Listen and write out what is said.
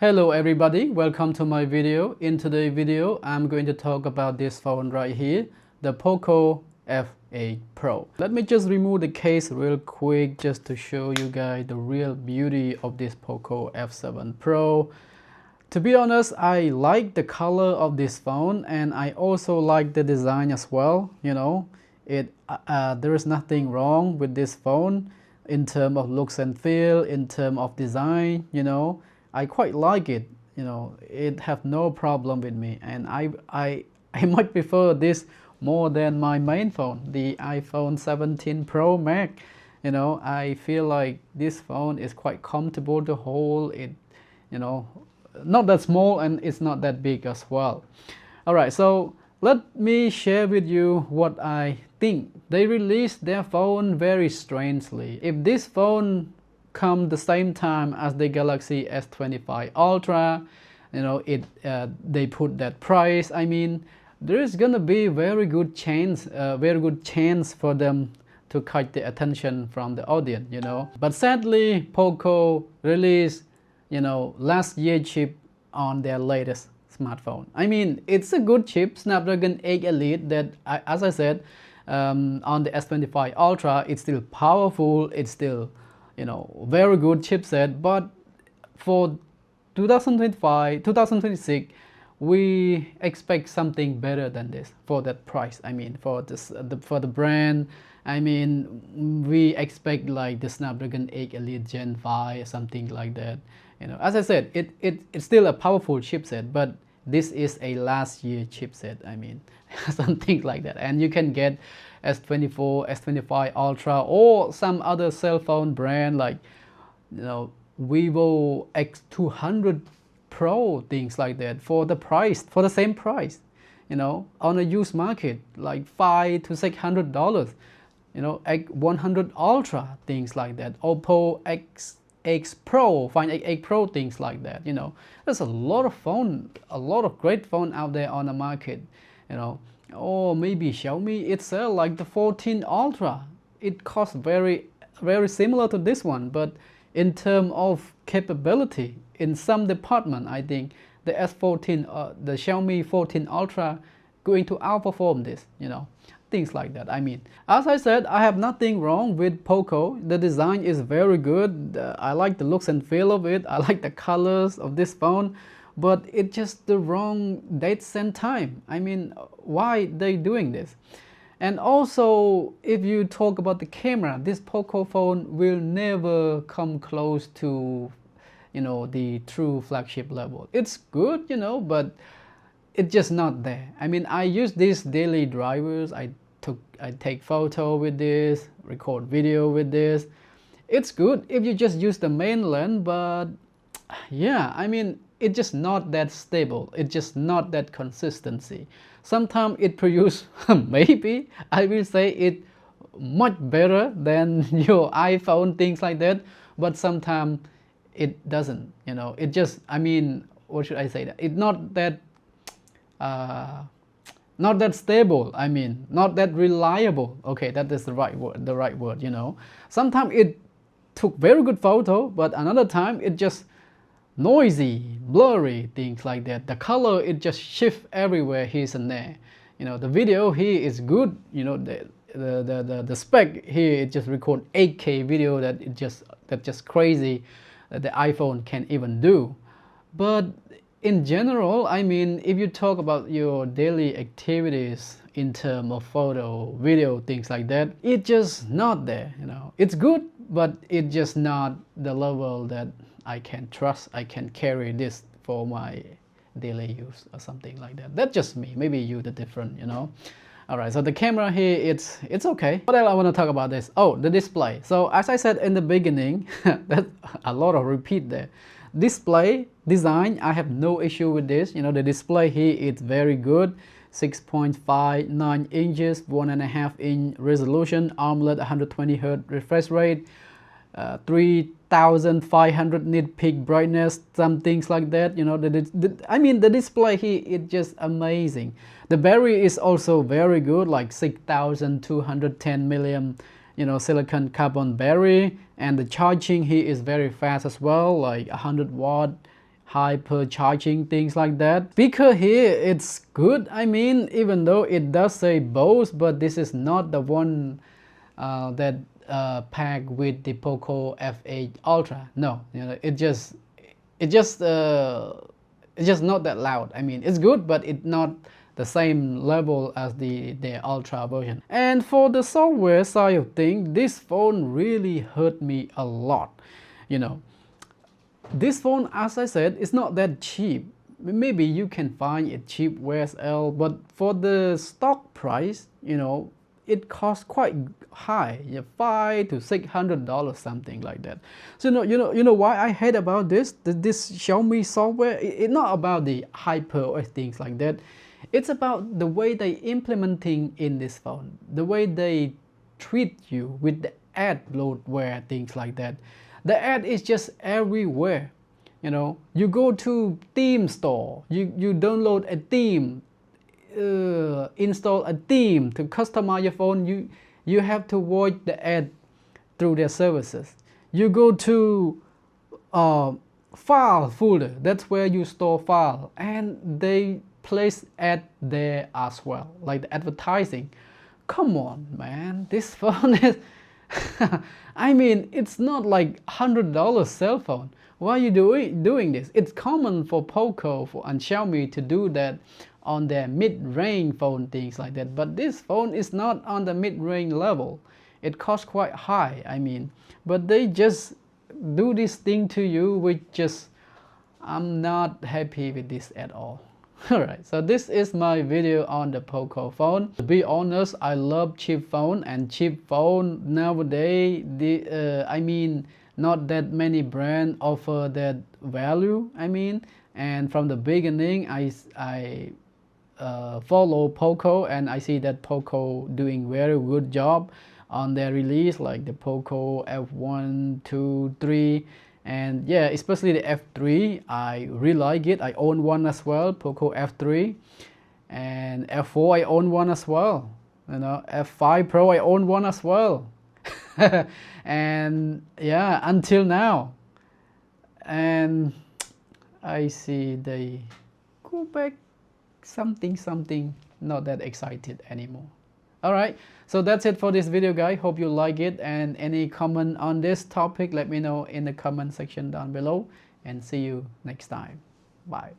Hello everybody, welcome to my video. In today's video, I'm going to talk about this phone right here, the POCO F8 Pro. Let me just remove the case real quick just to show you guys the real beauty of this POCO F7 Pro. To be honest, I like the color of this phone and I also like the design as well. There is nothing wrong with this phone in terms of looks and feel, in terms of design. I quite like it. It have no problem with me, and I might prefer this more than my main phone, the iPhone 17 Pro Max. I feel like this phone is quite comfortable to hold. Not that small and it's not that big as well. Alright, so let me share with you what I think. They released their phone very strangely. If this phone come the same time as the Galaxy S25 Ultra, they put that price. I mean, there is gonna be very good chance for them to catch the attention from the audience. But sadly, POCO released last year chip on their latest smartphone. I mean, it's a good chip, Snapdragon 8 Elite, that as I said, on the S25 Ultra, it's still powerful, it's still very good chipset. But for 2026, we expect something better than this for that price. I mean, for the brand, I mean, we expect like the Snapdragon 8 Elite Gen 5 or something like that. As I said, it's still a powerful chipset, but this is a last year chipset. I mean, something like that. And you can get S24, S25 Ultra, or some other cell phone brand like Vivo X200 Pro, things like that, for the same price, on a used market, like $500 to $600. X100 Ultra, things like that. Oppo X Pro, Find X8 Pro, things like that. There's a lot of great phone out there on the market. Or maybe Xiaomi itself, like the 14 Ultra. It costs very similar to this one, but in terms of capability, in some department, I think the the Xiaomi 14 Ultra going to outperform this. Things like that. I mean, as I said, I have nothing wrong with POCO. The design is very good. I like the looks and feel of it. I like the colors of this phone, but it's just the wrong date and time. I mean, why they doing this? And also, if you talk about the camera, this POCO phone will never come close to the true flagship level. It's good, but it's just not there. I mean, I use these daily drivers. I take photo with this, record video with this. It's good if you just use the main lens, but yeah, I mean, it's just not that stable. It's just not that consistency. Sometimes it produces, maybe I will say it much better than your iPhone, things like that, but sometimes it doesn't. It just, I mean, what should I say? That it's not that stable. I mean, not that reliable. Okay, that is the right word. Sometimes it took very good photo, but another time it just noisy, blurry, things like that. The color, it just shift everywhere here and there. The video here is good. The spec here, it just record 8K video that's just crazy that the iPhone can even do. But in general, I mean, if you talk about your daily activities in terms of photo, video, things like that, it's just not there. It's good, but it's just not the level that I can trust. I can carry this for my daily use or something like that. That's just me. Maybe you the different. Alright, so the camera here, it's okay. What else I want to talk about this? Oh, the display. So as I said in the beginning, that's a lot of repeat there. Display design, I have no issue with this. The display here is very good. 6.59 inches, 1.5-inch resolution, AMOLED 120Hz refresh rate, 3500 nit peak brightness, some things like that. I mean, the display here is just amazing. The battery is also very good, like 6210 milliamp silicon carbon battery, and the charging here is very fast as well, like 100 watt hyper charging, things like that. Speaker here, it's good. I mean, even though it does say Bose, but this is not the one that packed with the POCO F8 Ultra. No, it's just not that loud. I mean, it's good, but it's not the same level as the Ultra version. And for the software side of things, this phone really hurt me a lot. This phone, as I said, is not that cheap. Maybe you can find it cheap where's else, but for the stock price, it costs quite high, $500 to $600, something like that. So you know why I hate about this Xiaomi software. It's not about the hyper or things like that. It's about the way they implementing in this phone, the way they treat you with the ad bloatware, things like that. The ad is just everywhere. You go to theme store, you download a theme, install a theme to customize your phone. You have to watch the ad through their services. You go to file folder, that's where you store file, and they place ad there as well, like the advertising. Come on, man, this phone is I mean, it's not like $100 cell phone. Why are you doing this? It's common for POCO and Xiaomi to do that on their mid-range phone, things like that. But this phone is not on the mid-range level. It costs quite high, I mean. But they just do this thing to you, which just, I'm not happy with this at all. Alright, so this is my video on the POCO phone. To be honest, I love cheap phone, and cheap phone nowadays, I mean, not that many brands offer that value, I mean. And from the beginning, I follow POCO, and I see that POCO doing very good job on their release, like the POCO F1, 2, 3. And yeah, especially the F3, I really like it. I own one as well, POCO F3. And F4, I own one as well. F5 Pro, I own one as well. And yeah, until now. And I see they go back something, not that excited anymore. Alright, so that's it for this video, guys. Hope you like it, and any comment on this topic, let me know in the comment section down below, and see you next time. Bye.